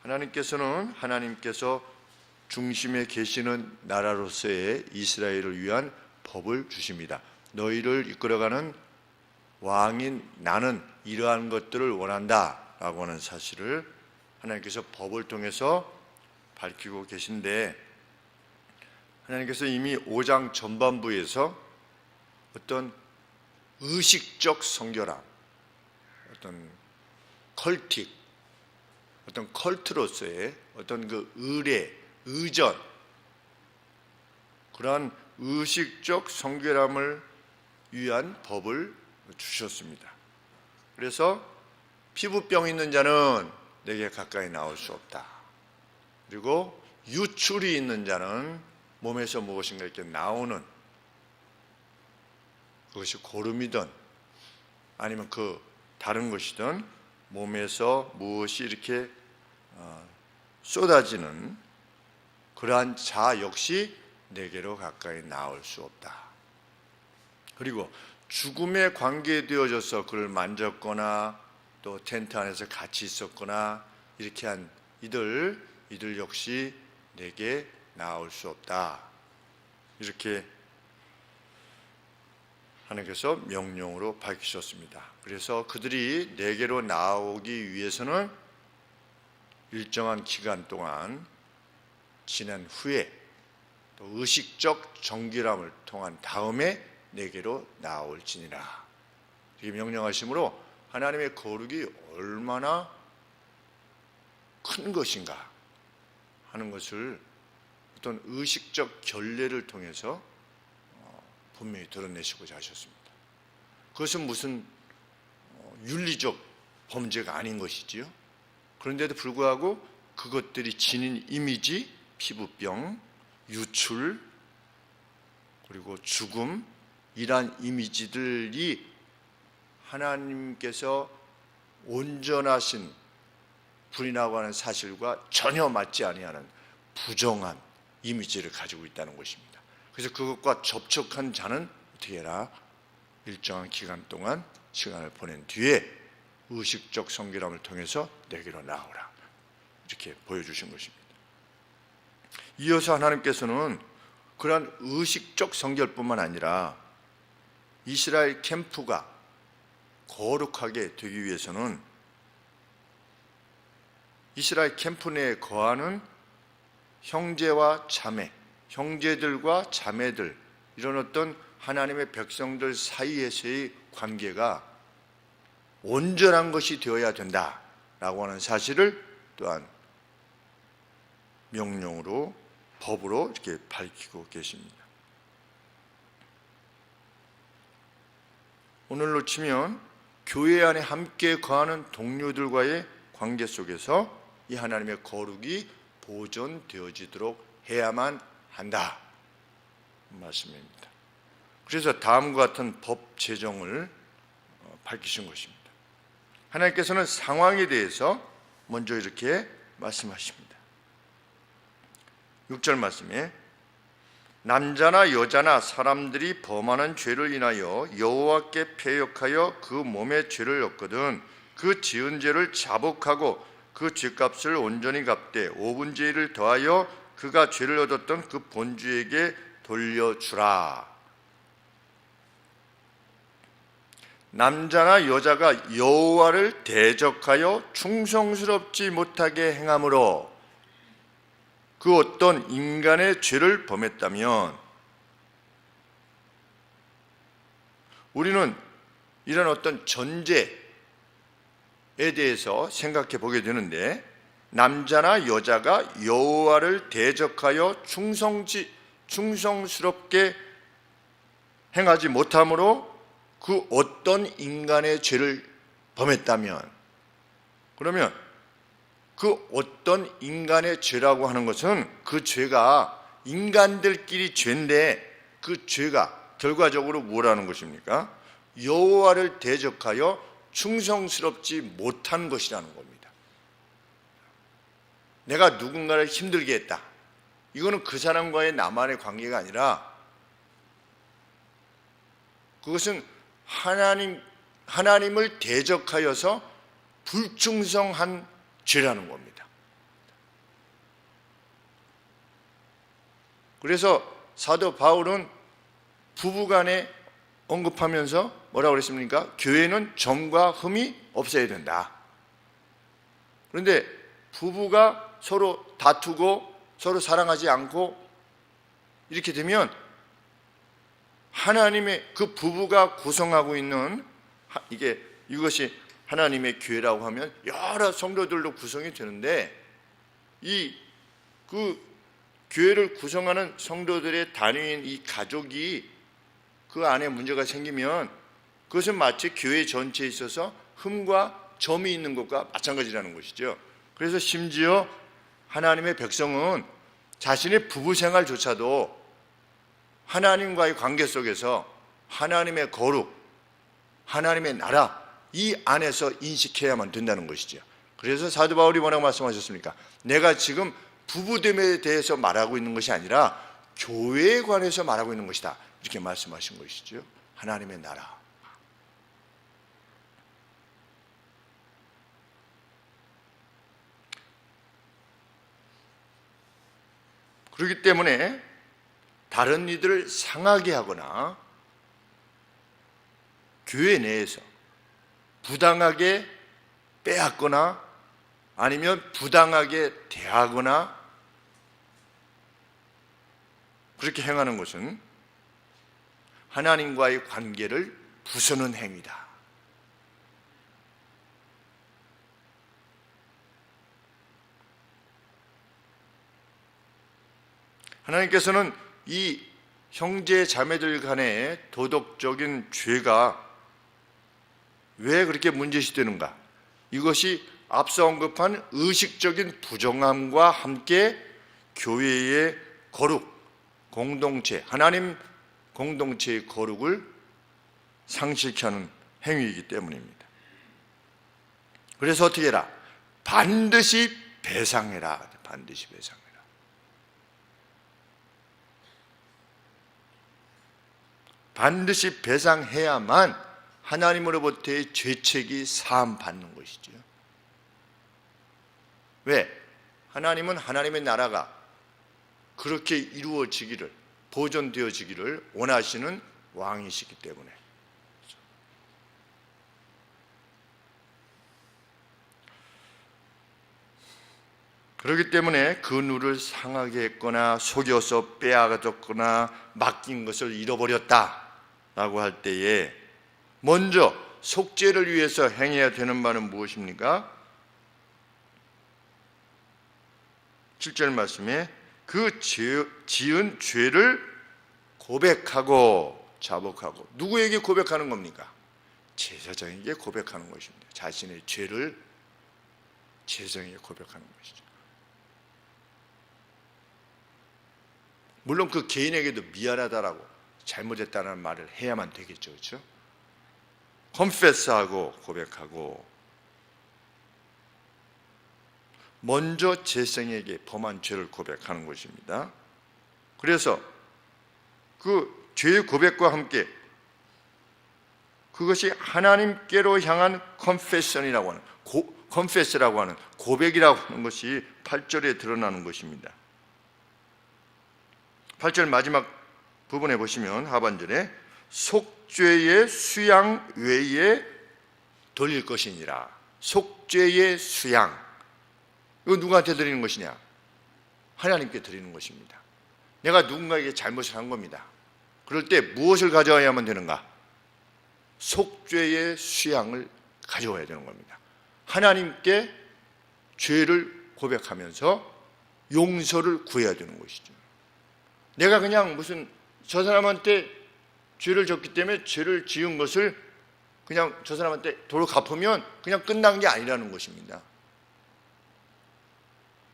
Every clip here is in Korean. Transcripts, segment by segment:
하나님께서 중심에 계시는 나라로서의 이스라엘을 위한 법을 주십니다. 너희를 이끌어가는 왕인 나는 이러한 것들을 원한다 라고 하는 사실을 하나님께서 법을 통해서 밝히고 계신데, 하나님께서 이미 5장 전반부에서 어떤 의식적 성결함, 어떤 컬트로서의 어떤 그 의례, 의전, 그러한 의식적 성결함을 위한 법을 주셨습니다. 그래서 피부병 있는 자는 내게 가까이 나올 수 없다. 그리고 유출이 있는 자는 몸에서 무엇인가 이렇게 나오는, 그것이 고름이든 아니면 그 다른 것이든 몸에서 무엇이 이렇게 쏟아지는 그러한 자 역시 내게로 가까이 나올 수 없다. 그리고 죽음에 관계되어져서 그를 만졌거나 또 텐트 안에서 같이 있었거나 이렇게 한 이들 역시 내게 나올 수 없다. 이렇게 하나님께서 명령으로 밝히셨습니다. 그래서 그들이 내게로 나오기 위해서는 일정한 기간 동안 지난 후에 또 의식적 정결함을 통한 다음에 내게로 나올지니라. 이렇게 명령하심으로 하나님의 거룩이 얼마나 큰 것인가 하는 것을 어떤 의식적 결례를 통해서 분명히 드러내시고자 하셨습니다. 그것은 무슨 윤리적 범죄가 아닌 것이지요. 그런데도 불구하고 그것들이 지닌 이미지, 피부병, 유출, 그리고 죽음, 이러한 이미지들이 하나님께서 온전하신 분이라고 하는 사실과 전혀 맞지 아니하는 부정한 이미지를 가지고 있다는 것입니다. 그래서 그것과 접촉한 자는 어떻게 해라? 일정한 기간 동안 시간을 보낸 뒤에 의식적 성결함을 통해서 내게로 나오라. 이렇게 보여주신 것입니다. 이어서 하나님께서는 그러한 의식적 성결뿐만 아니라 이스라엘 캠프가 거룩하게 되기 위해서는 이스라엘 캠프 내에 거하는 형제와 자매, 형제들과 자매들, 이런 어떤 하나님의 백성들 사이에서의 관계가 온전한 것이 되어야 된다라고 하는 사실을 또한 명령으로, 법으로 이렇게 밝히고 계십니다. 오늘로 치면 교회 안에 함께 거하는 동료들과의 관계 속에서 이 하나님의 거룩이 보존되어지도록 해야만 한다 말씀입니다. 그래서 다음과 같은 법 제정을 밝히신 것입니다. 하나님께서는 상황에 대해서 먼저 이렇게 말씀하십니다. 6절 말씀에 남자나 여자나 사람들이 범하는 죄를 인하여 여호와께 패역하여 그 몸의 죄를 얻거든 그 지은 죄를 자복하고 그 죄값을 온전히 갚되 5분의 1을 더하여 그가 죄를 얻었던 그 본주에게 돌려주라. 남자나 여자가 여호와를 대적하여 충성스럽지 못하게 행함으로 그 어떤 인간의 죄를 범했다면 우리는 이런 어떤 전제에 대해서 생각해 보게 되는데, 남자나 여자가 여호와를 대적하여 충성스럽게 행하지 못함으로 그 어떤 인간의 죄를 범했다면, 그러면 그 어떤 인간의 죄라고 하는 것은 그 죄가 인간들끼리 죄인데 그 죄가 결과적으로 뭐라는 것입니까? 여호와를 대적하여 충성스럽지 못한 것이라는 겁니다. 내가 누군가를 힘들게 했다. 이거는 그 사람과의 나만의 관계가 아니라 그것은 하나님을 대적하여서 불충성한 죄라는 겁니다. 그래서 사도 바울은 부부간에 언급하면서 뭐라고 그랬습니까? 교회는 정과 흠이 없어야 된다. 그런데 부부가 서로 다투고 서로 사랑하지 않고 이렇게 되면 하나님의 그 부부가 구성하고 있는 이것이 하나님의 교회라고 하면 여러 성도들로 구성이 되는데 그 교회를 구성하는 성도들의 단위인 이 가족이 그 안에 문제가 생기면 그것은 마치 교회 전체에 있어서 흠과 점이 있는 것과 마찬가지라는 것이죠. 그래서 심지어 하나님의 백성은 자신의 부부 생활조차도 하나님과의 관계 속에서 하나님의 거룩, 하나님의 나라 이 안에서 인식해야만 된다는 것이죠. 그래서 사도 바울이 뭐라고 말씀하셨습니까? 내가 지금 부부됨에 대해서 말하고 있는 것이 아니라 교회에 관해서 말하고 있는 것이다. 이렇게 말씀하신 것이죠. 하나님의 나라. 그렇기 때문에 다른 이들을 상하게 하거나 교회 내에서 부당하게 빼앗거나 아니면 부당하게 대하거나 그렇게 행하는 것은 하나님과의 관계를 부수는 행위다. 하나님께서는 이 형제 자매들 간의 도덕적인 죄가 왜 그렇게 문제시되는가? 이것이 앞서 언급한 의식적인 부정함과 함께 교회의 거룩, 공동체, 하나님 공동체의 거룩을 상실케 하는 행위이기 때문입니다. 그래서 어떻게 해라? 반드시 배상해라. 반드시 배상해라. 반드시 배상해야만 하나님으로부터의 죄책이 사함받는 것이죠. 왜? 하나님은 하나님의 나라가 그렇게 이루어지기를, 보존되어지기를 원하시는 왕이시기 때문에. 그렇기 때문에 그 누를 상하게 했거나 속여서 빼앗았거나 맡긴 것을 잃어버렸다라고 할 때에 먼저 속죄를 위해서 행해야 되는 바는 무엇입니까? 7절 말씀에 그 지은 죄를 고백하고 자복하고, 누구에게 고백하는 겁니까? 제사장에게 고백하는 것입니다. 자신의 죄를 제사장에게 고백하는 것이죠. 물론 그 개인에게도 미안하다라고 잘못했다는 말을 해야만 되겠죠. 그렇죠? 컨페스하고 고백하고 먼저 제사장에게 범한 죄를 고백하는 것입니다. 그래서 그 죄의 고백과 함께 그것이 하나님께로 향한 컨페션이라고 하는 컨페스라고 하는 고백이라고 하는 것이 8절에 드러나는 것입니다. 8절 마지막 부분에 보시면 하반절에 속죄의 수양 외에 돌릴 것이니라. 속죄의 수양, 이거 누구한테 드리는 것이냐? 하나님께 드리는 것입니다. 내가 누군가에게 잘못을 한 겁니다. 그럴 때 무엇을 가져와야만 되는가? 속죄의 수양을 가져와야 되는 겁니다. 하나님께 죄를 고백하면서 용서를 구해야 되는 것이죠. 내가 그냥 무슨 저 사람한테 죄를 졌기 때문에 죄를 지은 것을 그냥 저 사람한테 도로 갚으면 그냥 끝난 게 아니라는 것입니다.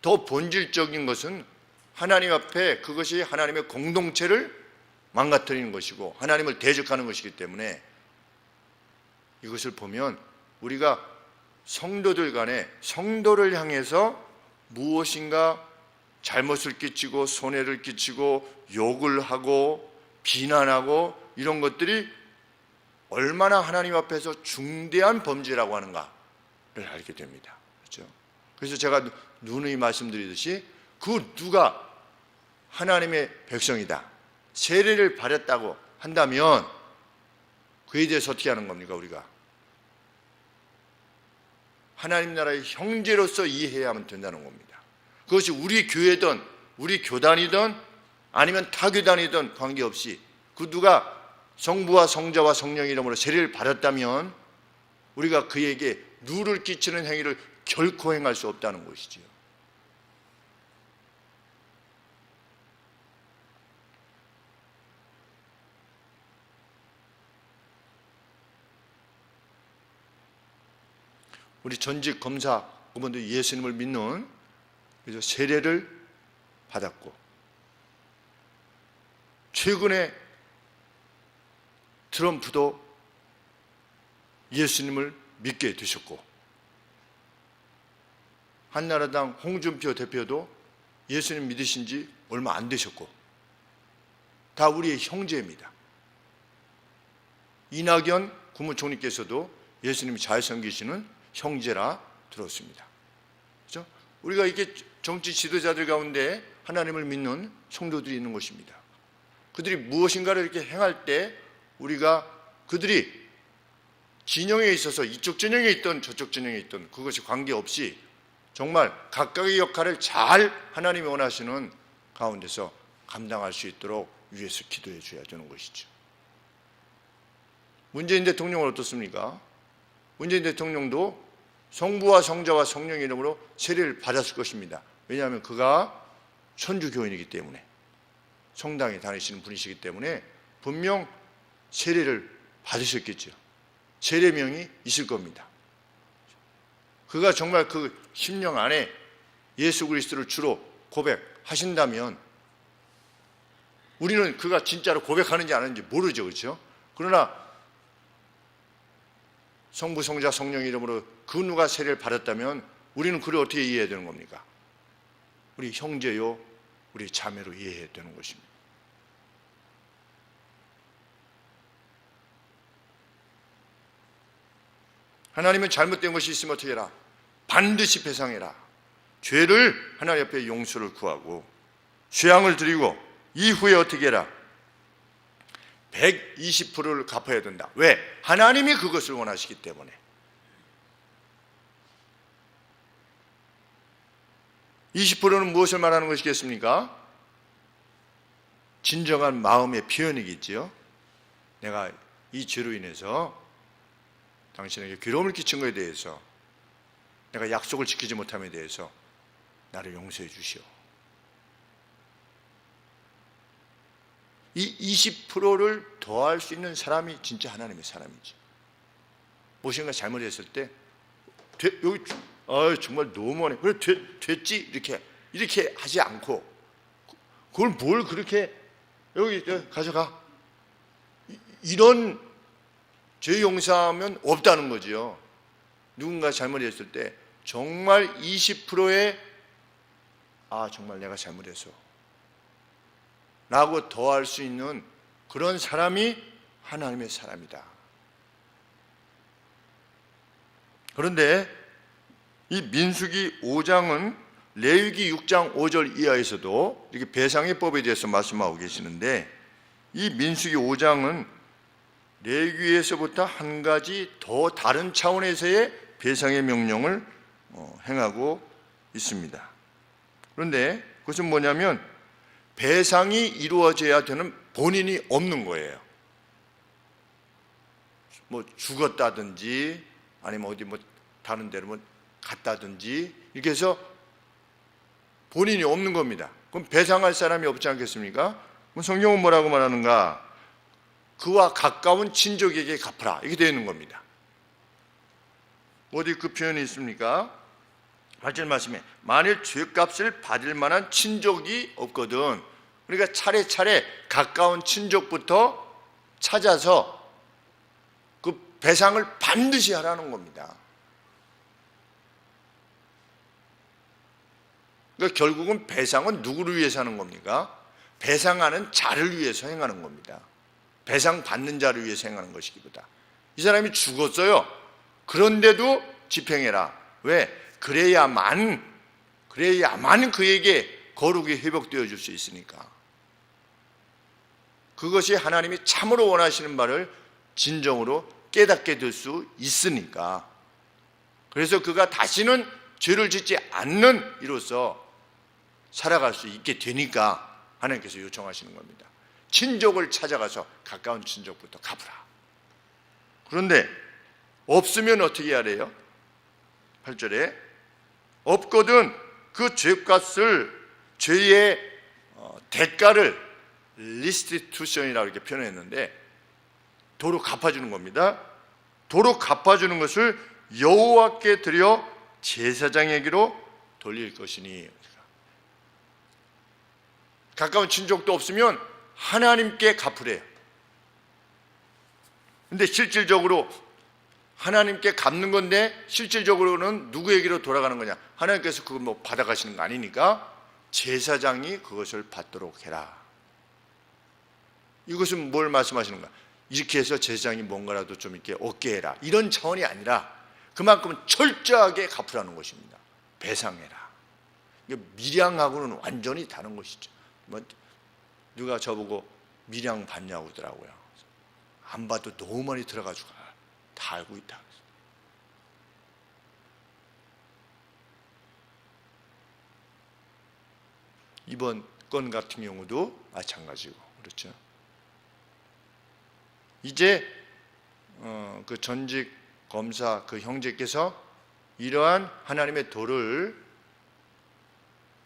더 본질적인 것은 하나님 앞에 그것이 하나님의 공동체를 망가뜨리는 것이고 하나님을 대적하는 것이기 때문에 이것을 보면 우리가 성도들 간에 성도를 향해서 무엇인가 잘못을 끼치고 손해를 끼치고 욕을 하고 비난하고 이런 것들이 얼마나 하나님 앞에서 중대한 범죄라고 하는가를 알게 됩니다. 그렇죠? 그래서 제가 누누이 말씀드리듯이 그 누가 하나님의 백성이다, 세례를 받았다고 한다면 그에 대해서 어떻게 하는 겁니까? 우리가 하나님 나라의 형제로서 이해해야만 된다는 겁니다. 그것이 우리 교회든 우리 교단이든 아니면 타교단이든 관계없이 그 누가 성부와 성자와 성령의 이름으로 세례를 받았다면 우리가 그에게 누를 끼치는 행위를 결코 행할 수 없다는 것이지요. 우리 전직 검사 그분도 예수님을 믿는, 그래서 세례를 받았고, 최근에 트럼프도 예수님을 믿게 되셨고, 한나라당 홍준표 대표도 예수님 믿으신 지 얼마 안 되셨고, 다 우리의 형제입니다. 이낙연 국무총리께서도 예수님이 잘 섬기시는 형제라 들었습니다. 그렇죠? 우리가 이렇게 정치 지도자들 가운데 하나님을 믿는 성도들이 있는 것입니다. 그들이 무엇인가를 이렇게 행할 때 우리가 그들이 진영에 있어서 이쪽 진영에 있던 저쪽 진영에 있던 그것이 관계없이 정말 각각의 역할을 잘 하나님이 원하시는 가운데서 감당할 수 있도록 위해서 기도해 줘야 되는 것이죠. 문재인 대통령은 어떻습니까? 문재인 대통령도 성부와 성자와 성령의 이름으로 세례를 받았을 것입니다. 왜냐하면 그가 천주교인이기 때문에, 성당에 다니시는 분이시기 때문에 분명 세례를 받으셨겠죠. 세례명이 있을 겁니다. 그가 정말 그 심령 안에 예수 그리스도를 주로 고백하신다면 우리는 그가 진짜로 고백하는지 안 하는지 모르죠. 그렇죠? 그러나 성부, 성자, 성령 이름으로 그 누가 세례를 받았다면 우리는 그를 어떻게 이해해야 되는 겁니까? 우리 형제요, 우리 자매로 이해해야 되는 것입니다. 하나님은 잘못된 것이 있으면 어떻게 해라? 반드시 배상해라. 죄를 하나님 앞에 용서를 구하고 죄앙을 드리고 이후에 어떻게 해라? 120%를 갚아야 된다. 왜? 하나님이 그것을 원하시기 때문에. (20%는) 무엇을 말하는 것이겠습니까? 진정한 마음의 표현이겠지요. 내가 이 죄로 인해서 당신에게 괴로움을 끼친 것에 대해서, 내가 약속을 지키지 못함에 대해서 나를 용서해 주시오. 이 20%를 더할 수 있는 사람이 진짜 하나님의 사람이지. 무엇인가 잘못했을 때 여기 정말 너무하네. 그래 됐지 이렇게 하지 않고 그걸 뭘 그렇게 여기 가져가. 이런 죄 용서하면 없다는 거지요. 누군가 잘못했을 때 정말 20%의 정말 내가 잘못했어 라고 더할 수 있는 그런 사람이 하나님의 사람이다. 그런데 이 민수기 5장은 레위기 6장 5절 이하에서도 이렇게 배상의 법에 대해서 말씀하고 계시는데, 이 민수기 5장은 레위기에서부터 한 가지 더 다른 차원에서의 배상의 명령을 행하고 있습니다. 그런데 그것은 뭐냐면 배상이 이루어져야 되는 본인이 없는 거예요. 뭐 죽었다든지 아니면 어디 뭐 다른 데로 갔다든지 이렇게 해서 본인이 없는 겁니다. 그럼 배상할 사람이 없지 않겠습니까? 그럼 성경은 뭐라고 말하는가? 그와 가까운 친족에게 갚으라, 이렇게 되어 있는 겁니다. 어디 그 표현이 있습니까? 8절 말씀에 만일 죄값을 받을 만한 친족이 없거든, 그러니까 차례차례 가까운 친족부터 찾아서 그 배상을 반드시 하라는 겁니다. 그러니까 결국은 배상은 누구를 위해서 하는 겁니까? 배상하는 자를 위해서 행하는 겁니다. 배상 받는 자를 위해서 행하는 것이기보다. 이 사람이 죽었어요. 그런데도 집행해라. 왜? 그래야만 그에게 거룩이 회복되어 줄 수 있으니까. 그것이 하나님이 참으로 원하시는 바를 진정으로 깨닫게 될 수 있으니까. 그래서 그가 다시는 죄를 짓지 않는 이로써 살아갈 수 있게 되니까 하나님께서 요청하시는 겁니다. 친족을 찾아가서 가까운 친족부터 갚으라. 그런데 없으면 어떻게 하래요? 8절에 없거든 그 죄값을, 죄의 대가를 리스티튜션이라고 이렇게 표현했는데 도로 갚아주는 겁니다. 도로 갚아주는 것을 여호와께 드려 제사장에게로 돌릴 것이니. 가까운 친족도 없으면 하나님께 갚으래요. 근데 실질적으로 하나님께 갚는 건데 실질적으로는 누구에게로 돌아가는 거냐? 하나님께서 그걸 뭐 받아가시는 거 아니니까 제사장이 그것을 받도록 해라. 이것은 뭘 말씀하시는가? 이렇게 해서 제사장이 뭔가라도 좀 이렇게 얻게 해라, 이런 차원이 아니라 그만큼 철저하게 갚으라는 것입니다. 배상해라. 밀양하고는 완전히 다른 것이죠. 누가 저보고 밀양 봤냐고 하더라고요. 안 봐도 너무 많이 들어가지고 다 알고 있다. 이번 건 같은 경우도 마찬가지고 그렇죠. 이제 그 전직 검사 그 형제께서 이러한 하나님의 도를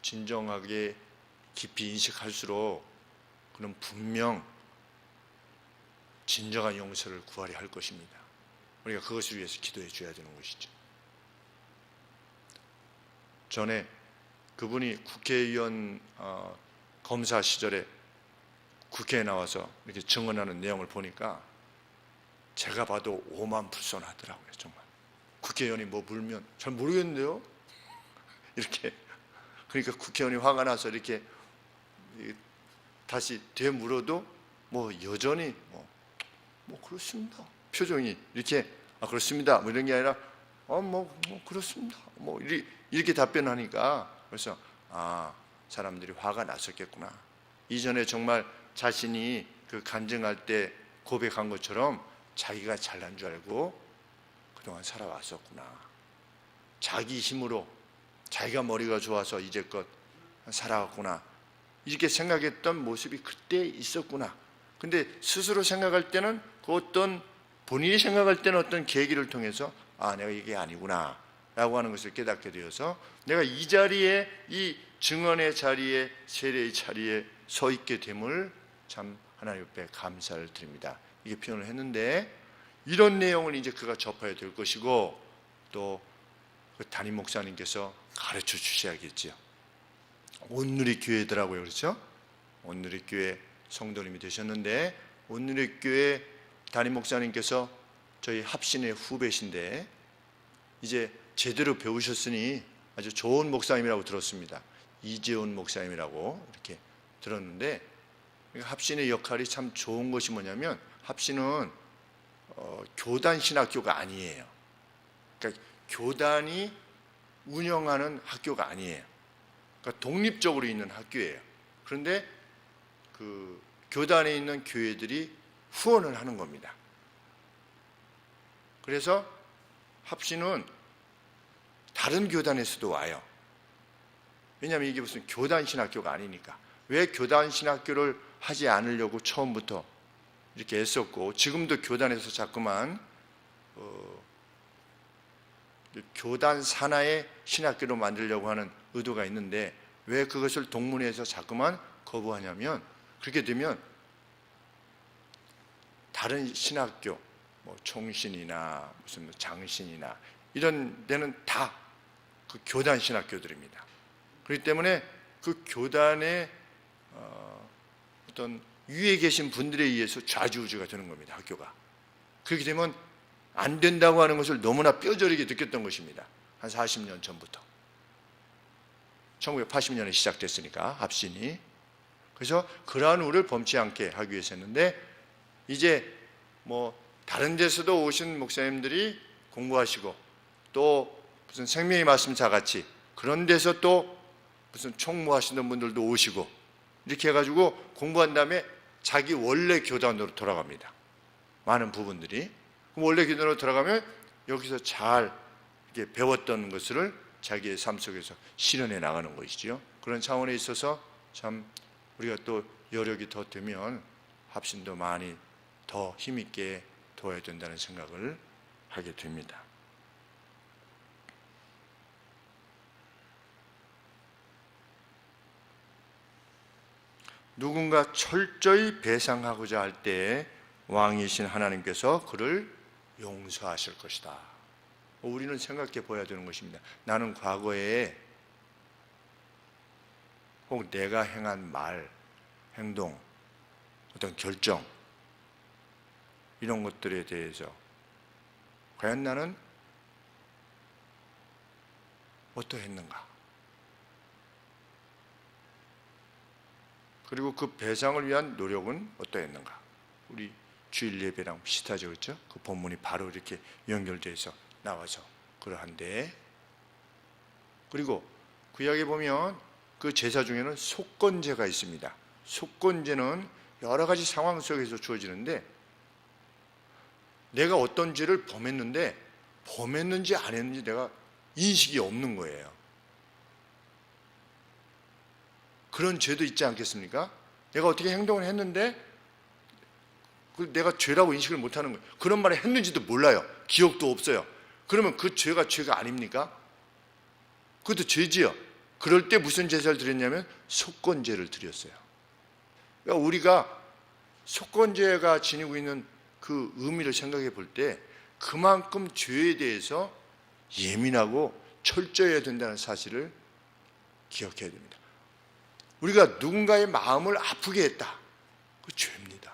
진정하게 깊이 인식할수록 그는 분명 진정한 용서를 구하려 할 것입니다. 우리가 그것을 위해서 기도해 줘야 되는 것이죠. 전에 그분이 국회의원 검사 시절에 국회에 나와서 이렇게 증언하는 내용을 보니까 제가 봐도 오만불손하더라고요. 정말 국회의원이 뭐 물면 잘 모르겠는데요 이렇게. 그러니까 국회의원이 화가 나서 이렇게 다시 되물어도 뭐 여전히 뭐 그렇습니다 표정이 이렇게 그렇습니다 뭐 이런 게 아니라 뭐 그렇습니다 뭐 이렇게 답변하니까 그래서 사람들이 화가 났었겠구나. 이전에 정말 자신이 그 간증할 때 고백한 것처럼 자기가 잘난 줄 알고 그동안 살아왔었구나. 자기 힘으로 자기가 머리가 좋아서 이제껏 살아왔구나. 이렇게 생각했던 모습이 그때 있었구나. 근데 스스로 생각할 때는 그 어떤 본인이 생각할 때는 어떤 계기를 통해서 내가 이게 아니구나 라고 하는 것을 깨닫게 되어서 내가 이 자리에, 이 증언의 자리에, 세례의 자리에 서 있게 됨을 참 하나님 앞에 감사를 드립니다. 이게 표현을 했는데 이런 내용을 이제 그가 접해야 될 것이고 또 그 담임 목사님께서 가르쳐 주셔야겠죠. 온누리 교회더라고요. 그렇죠? 온누리 교회 성도님이 되셨는데 온누리 교회 담임 목사님께서 저희 합신의 후배신데 이제 제대로 배우셨으니 아주 좋은 목사님이라고 들었습니다. 이재훈 목사님이라고 이렇게 들었는데 합신의 역할이 참 좋은 것이 뭐냐면 합신은 교단 신학교가 아니에요. 그러니까 교단이 운영하는 학교가 아니에요. 그러니까 독립적으로 있는 학교예요. 그런데 그 교단에 있는 교회들이 후원을 하는 겁니다. 그래서 합신은 다른 교단에서도 와요. 왜냐하면 이게 무슨 교단 신학교가 아니니까. 왜 교단 신학교를 하지 않으려고 처음부터 이렇게 애썼고 지금도 교단에서 자꾸만 교단 산하의 신학교로 만들려고 하는 의도가 있는데 왜 그것을 동문회에서 자꾸만 거부하냐면 그렇게 되면 다른 신학교 뭐 총신이나 무슨 장신이나 이런 데는 다 그 교단 신학교들입니다. 그렇기 때문에 그 교단의 어떤 위에 계신 분들에 의해서 좌지우지가 되는 겁니다. 학교가. 그렇게 되면 안 된다고 하는 것을 너무나 뼈저리게 느꼈던 것입니다. 한 40년 전부터. 1980년에 시작됐으니까 합신이. 그래서 그러한 우를 범치 않게 하기 위해서 했는데 이제 뭐 다른 데서도 오신 목사님들이 공부하시고 또 무슨 생명의 말씀자 같이 그런 데서 또 무슨 총무하시는 분들도 오시고 이렇게 해가지고 공부한 다음에 자기 원래 교단으로 돌아갑니다. 많은 부분들이. 그럼 원래 교단으로 돌아가면 여기서 잘 이렇게 배웠던 것을 자기의 삶 속에서 실현해 나가는 것이죠. 그런 차원에 있어서 참 우리가 또 여력이 더 되면 합심도 많이 더 힘있게 도와야 된다는 생각을 하게 됩니다. 누군가 철저히 배상하고자 할 때 왕이신 하나님께서 그를 용서하실 것이다. 우리는 생각해 보아야 되는 것입니다. 나는 과거에 혹 내가 행한 말, 행동, 어떤 결정 이런 것들에 대해서 과연 나는 어떠했는가? 그리고 그 배상을 위한 노력은 어떠했는가? 우리 주일 예배랑 비슷하죠, 그렇죠? 그 본문이 바로 이렇게 연결돼서 나와서 그러한데, 그리고 구약에 보면 그 제사 중에는 속건제가 있습니다. 속건제는 여러 가지 상황 속에서 주어지는데 내가 어떤 죄를 범했는데 범했는지 안 했는지 내가 인식이 없는 거예요. 그런 죄도 있지 않겠습니까? 내가 어떻게 행동을 했는데 내가 죄라고 인식을 못하는 거예요. 그런 말을 했는지도 몰라요. 기억도 없어요. 그러면 그 죄가 죄가 아닙니까? 그것도 죄지요. 그럴 때 무슨 제사를 드렸냐면 속건제를 드렸어요. 그러니까 우리가 속건제가 지니고 있는 그 의미를 생각해 볼 때 그만큼 죄에 대해서 예민하고 철저해야 된다는 사실을 기억해야 됩니다. 우리가 누군가의 마음을 아프게 했다. 그 죄입니다.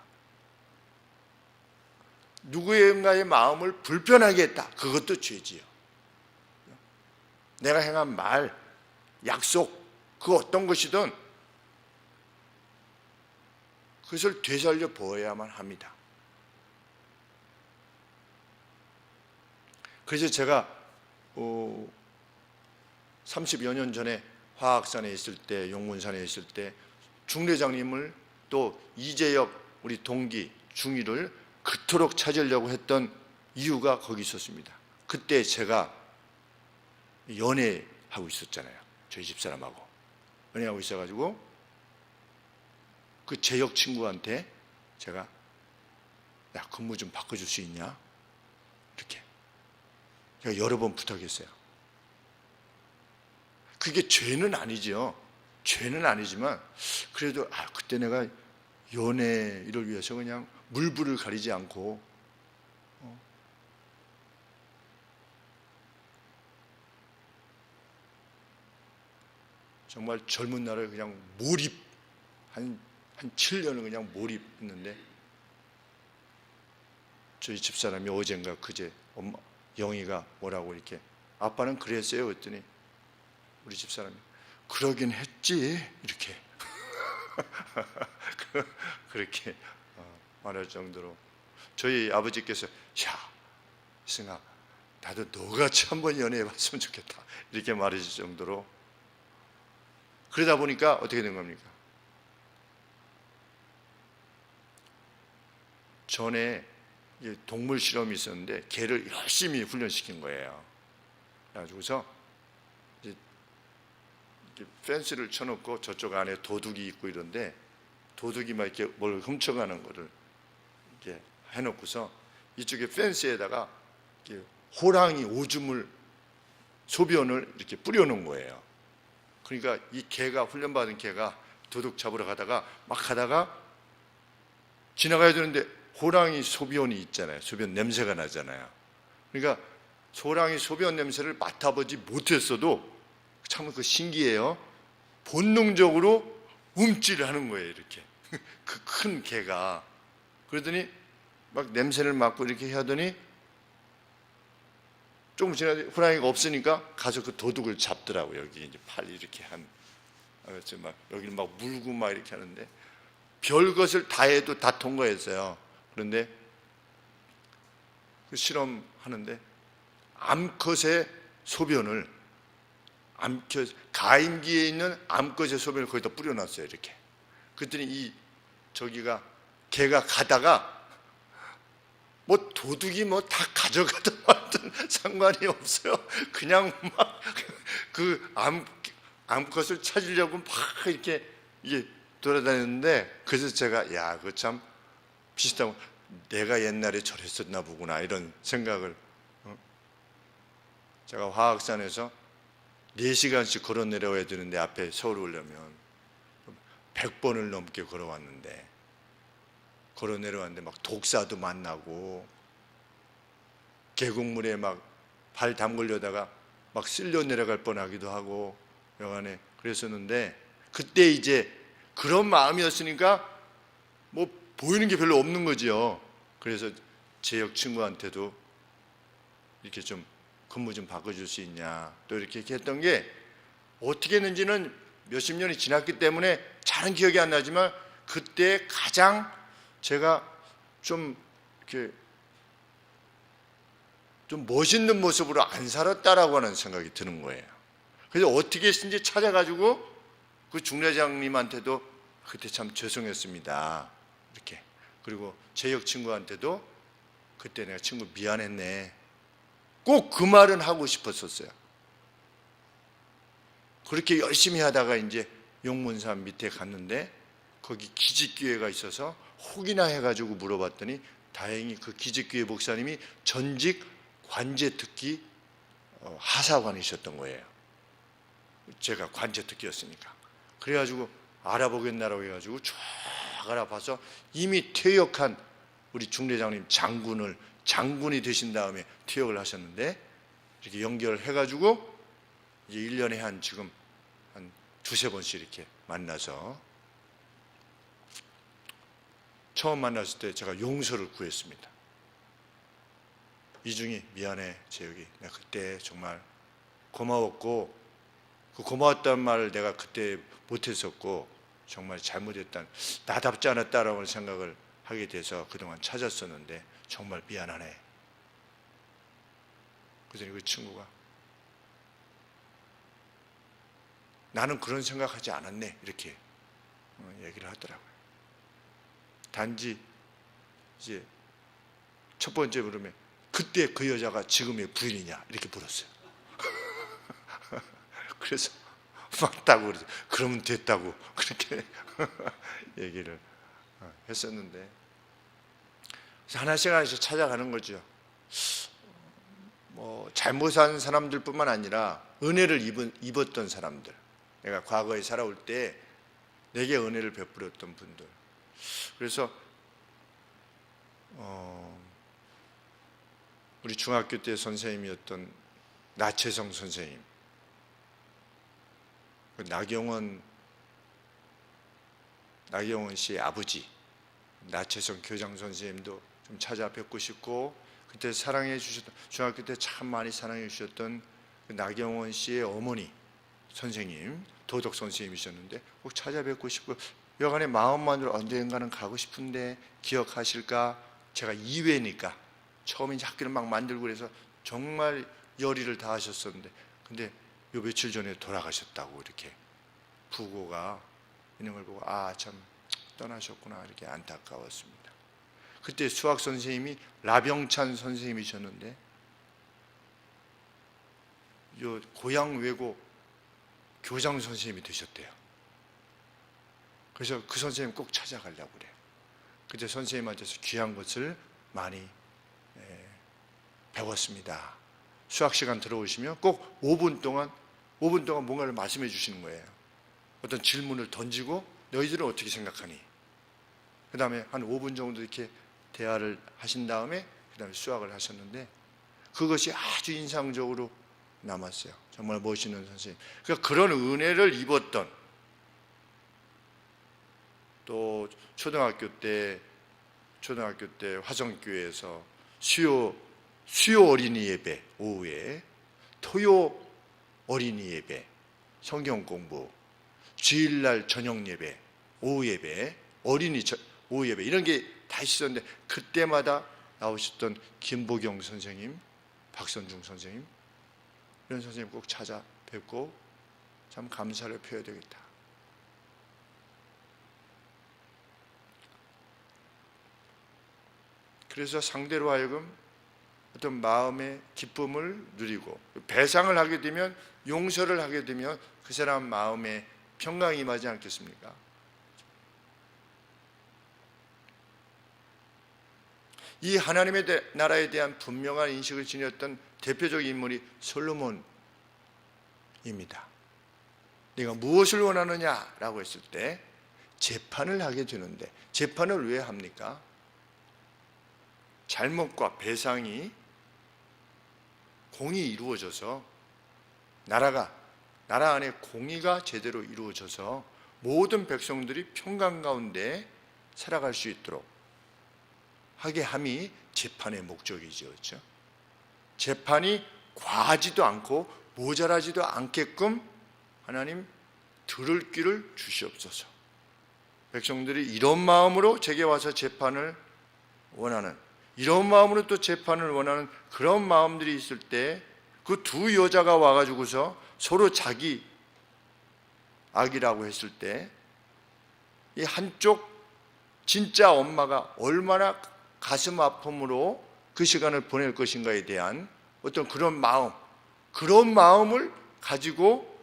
누구인가의 마음을 불편하게 했다. 그것도 죄지요. 내가 행한 말, 약속, 그 어떤 것이든 그것을 되살려 보아야만 합니다. 그래서 제가 30여 년 전에 화학산에 있을 때, 용문산에 있을 때 중대장님을 또 이재혁 우리 동기 중위를 그토록 찾으려고 했던 이유가 거기 있었습니다. 그때 제가 연애하고 있었잖아요. 저희 집사람하고 연애하고 있어가지고 그 재혁 친구한테 제가 야, 근무 좀 바꿔줄 수 있냐? 이렇게 제가 여러 번 부탁했어요. 그게 죄는 아니죠. 죄는 아니지만 그래도 그때 내가 연애를 위해서 그냥 물불을 가리지 않고 정말 젊은 날에 그냥 몰입 한 7년을 그냥 몰입했는데 저희 집사람이 어젠가 그제 엄마 영희가 뭐라고 이렇게 아빠는 그랬어요 그랬더니 우리 집사람이 그러긴 했지 이렇게 그렇게 말할 정도로 저희 아버지께서 야 승아 나도 너같이 한번 연애해봤으면 좋겠다 이렇게 말하실 정도로 그러다 보니까 어떻게 된 겁니까? 전에 동물 실험이 있었는데 개를 열심히 훈련시킨 거예요. 그래가지고서 이제 펜스를 쳐놓고 저쪽 안에 도둑이 있고 이런데 도둑이 막 이렇게 뭘 훔쳐가는 거를 이렇게 해놓고서 이쪽에 펜스에다가 이렇게 호랑이 오줌을 소변을 이렇게 뿌려놓은 거예요. 그러니까 이 개가 훈련받은 개가 도둑 잡으러 가다가 막 하다가 지나가야 되는데 호랑이 소변이 있잖아요. 소변 냄새가 나잖아요. 그러니까 호랑이 소변 냄새를 맡아보지 못했어도 참 그 신기해요. 본능적으로 움찔을 하는 거예요. 이렇게 그 큰 개가 그러더니 막 냄새를 맡고 이렇게 하더니 조금 지나서 호랑이가 없으니까 가서 그 도둑을 잡더라고요. 여기 이제 팔 이렇게 그래서 막 여기를 막 물고 막 이렇게 하는데 별 것을 다 해도 다 통과했어요. 그런데 그 실험하는데 암컷의 소변을 가임기에 있는 암컷의 소변을 거기다 뿌려놨어요. 이렇게. 그랬더니 이 저기가 개가 가다가 뭐 도둑이 뭐 다 가져가든 말든 상관이 없어요. 그냥 막 그 암컷을 찾으려고 막 이렇게 이게 돌아다녔는데, 그래서 제가 야, 그거 참 비슷하고 내가 옛날에 저랬었나 보구나 이런 생각을. 제가 화학산에서 4시간씩 걸어 내려와야 되는데 앞에 서울 오려면 100번을 넘게 걸어왔는데, 걸어 내려왔는데 막 독사도 만나고 계곡물에 막 발 담그려다가 막 쓸려 내려갈 뻔하기도 하고 여간에 그랬었는데, 그때 이제 그런 마음이었으니까 뭐 보이는 게 별로 없는 거지요. 그래서 제역 친구한테도 이렇게 좀 근무 좀 바꿔줄 수 있냐 또 이렇게 했던 게, 어떻게 했는지는 몇십 년이 지났기 때문에 잘은 기억이 안 나지만 그때 가장 제가 좀 이렇게 좀 멋있는 모습으로 안 살았다라고 하는 생각이 드는 거예요. 그래서 어떻게 했는지 찾아가지고 그 중대장님한테도 그때 참 죄송했습니다 이렇게, 그리고 제역 친구한테도 그때 내가 친구 미안했네 꼭 그 말은 하고 싶었었어요. 그렇게 열심히 하다가 이제 용문산 밑에 갔는데 거기 기직교회가 있어서 혹이나 해가지고 물어봤더니 다행히 그 기직교회 목사님이 전직 관제특기 하사관이셨던 거예요. 제가 관제특기였으니까. 그래가지고 알아보겠나라고 해가지고 쭉 알아봐서 이미 퇴역한 우리 중대장님 장군이 되신 다음에 퇴역을 하셨는데, 이렇게 연결해가지고 이제 1년에 지금 한 2-3번씩 이렇게 만나서, 처음 만났을 때 제가 용서를 구했습니다. 이중이 미안해 재혁이, 내가 그때 정말 고마웠고 그 고마웠다는 말을 내가 그때 못했었고 정말 잘못했다, 나답지 않았다라고 생각을 하게 돼서 그동안 찾았었는데 정말 미안하네. 그랬더니 그 친구가 나는 그런 생각하지 않았네 이렇게 얘기를 하더라고요. 단지 이제 첫 번째 물으면 그때 그 여자가 지금의 부인이냐 이렇게 물었어요. 그래서 맞다고 그러죠. 그러면 됐다고 그렇게 얘기를 했었는데, 그래서 하나씩 찾아가는 거죠. 뭐 잘못한 사람들뿐만 아니라 은혜를 입었던 사람들, 내가 과거에 살아올 때 내게 은혜를 베풀었던 분들. 그래서 우리 중학교 때 선생님이었던 나채성 선생님, 나경원 씨의 아버지 나채성 교장 선생님도 좀 찾아뵙고 싶고, 그때 사랑해 주셨던, 중학교 때 참 많이 사랑해 주셨던 그 나경원 씨의 어머니 선생님, 도덕 선생님이셨는데 꼭 찾아뵙고 싶고, 여간의 마음만으로 언젠가는 가고 싶은데 기억하실까? 제가 2회니까 처음에 이제 학교를 막 만들고 그래서 정말 열의를 다 하셨었는데, 근데 요 며칠 전에 돌아가셨다고 이렇게 부고가 있는 걸 보고 참 떠나셨구나 이렇게 안타까웠습니다. 그때 수학 선생님이 라병찬 선생님이셨는데 요 고향 외고 교장 선생님이 되셨대요. 그래서 그 선생님 꼭 찾아가려고 그래요. 그때 선생님한테서 귀한 것을 많이 배웠습니다. 수학 시간 들어오시면 꼭 5분 동안 뭔가를 말씀해 주시는 거예요. 어떤 질문을 던지고 너희들은 어떻게 생각하니? 그 다음에 한 5분 정도 이렇게 대화를 하신 다음에 그 다음에 수학을 하셨는데 그것이 아주 인상적으로 남았어요. 정말 멋있는 선생님. 그러니까 그런 은혜를 입었던, 또 초등학교 때 화성교회에서 수요 어린이 예배 오후에, 토요 어린이 예배 성경 공부, 주일날 저녁 예배 오후 예배, 어린이 오후 예배, 이런 게 다 있었는데 그때마다 나오셨던 김보경 선생님, 박선중 선생님, 이런 선생님 꼭 찾아뵙고 참 감사를 표해야 되겠다. 그래서 상대로 하여금 어떤 마음의 기쁨을 누리고 배상을 하게 되면, 용서를 하게 되면 그 사람 마음에 평강이 임하지 않겠습니까? 이 하나님의 나라에 대한 분명한 인식을 지녔던 대표적인 인물이 솔로몬입니다. 네가 무엇을 원하느냐라고 했을 때 재판을 하게 되는데, 재판을 왜 합니까? 잘못과 배상이 공이 이루어져서 나라 안에 공의가 제대로 이루어져서 모든 백성들이 평강 가운데 살아갈 수 있도록 하게 함이 재판의 목적이죠. 그렇죠? 재판이 과하지도 않고 모자라지도 않게끔 하나님 들을 귀를 주시옵소서. 백성들이 이런 마음으로 제게 와서 재판을 원하는, 이런 마음으로 또 재판을 원하는 그런 마음들이 있을 때, 그 두 여자가 와가지고서 서로 자기 악이라고 했을 때 이 한쪽 진짜 엄마가 얼마나 가슴 아픔으로 그 시간을 보낼 것인가에 대한 어떤 그런 마음을 가지고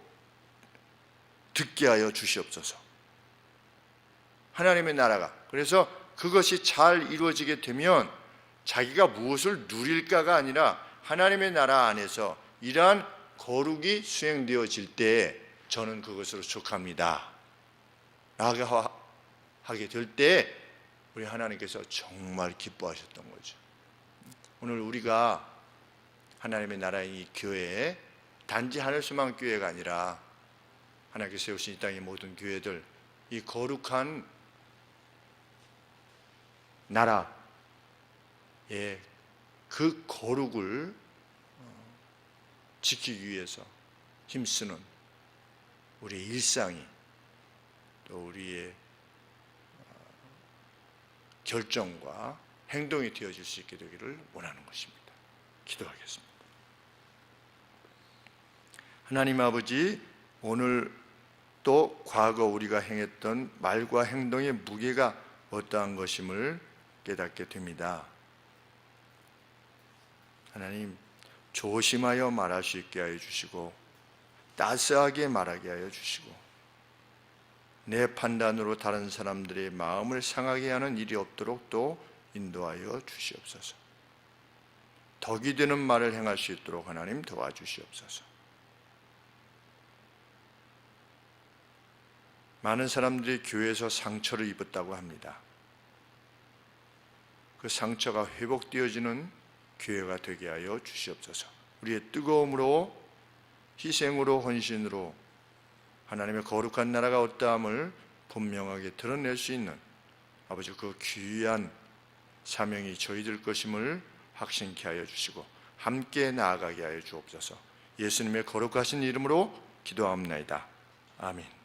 듣게 하여 주시옵소서. 하나님의 나라가, 그래서 그것이 잘 이루어지게 되면 자기가 무엇을 누릴까가 아니라 하나님의 나라 안에서 이러한 거룩이 수행되어질 때 저는 그것으로 족합니다 라고 하게 될 때 우리 하나님께서 정말 기뻐하셨던 거죠. 오늘 우리가 하나님의 나라의 이 교회에 단지 하늘소망 교회가 아니라 하나님께서 세우신 이 땅의 모든 교회들, 이 거룩한 나라의 그 거룩을 지키기 위해서 힘쓰는 우리의 일상이, 또 우리의 결정과 행동이 되어질 수 있게 되기를 원하는 것입니다. 기도하겠습니다. 하나님 아버지, 오늘 또 과거 우리가 행했던 말과 행동의 무게가 어떠한 것임을 깨닫게 됩니다. 하나님, 조심하여 말할 수 있게 하여 주시고 따스하게 말하게 하여 주시고 내 판단으로 다른 사람들의 마음을 상하게 하는 일이 없도록 또 인도하여 주시옵소서. 덕이 되는 말을 행할 수 있도록 하나님 도와주시옵소서. 많은 사람들이 교회에서 상처를 입었다고 합니다. 그 상처가 회복되어지는 교회가 되게 하여 주시옵소서. 우리의 뜨거움으로, 희생으로, 헌신으로 하나님의 거룩한 나라가 어떠함을 분명하게 드러낼 수 있는 아버지 그 귀한 사명이 저희들 것임을 확신케 하여 주시고 함께 나아가게 하여 주옵소서. 예수님의 거룩하신 이름으로 기도합나이다. 아멘.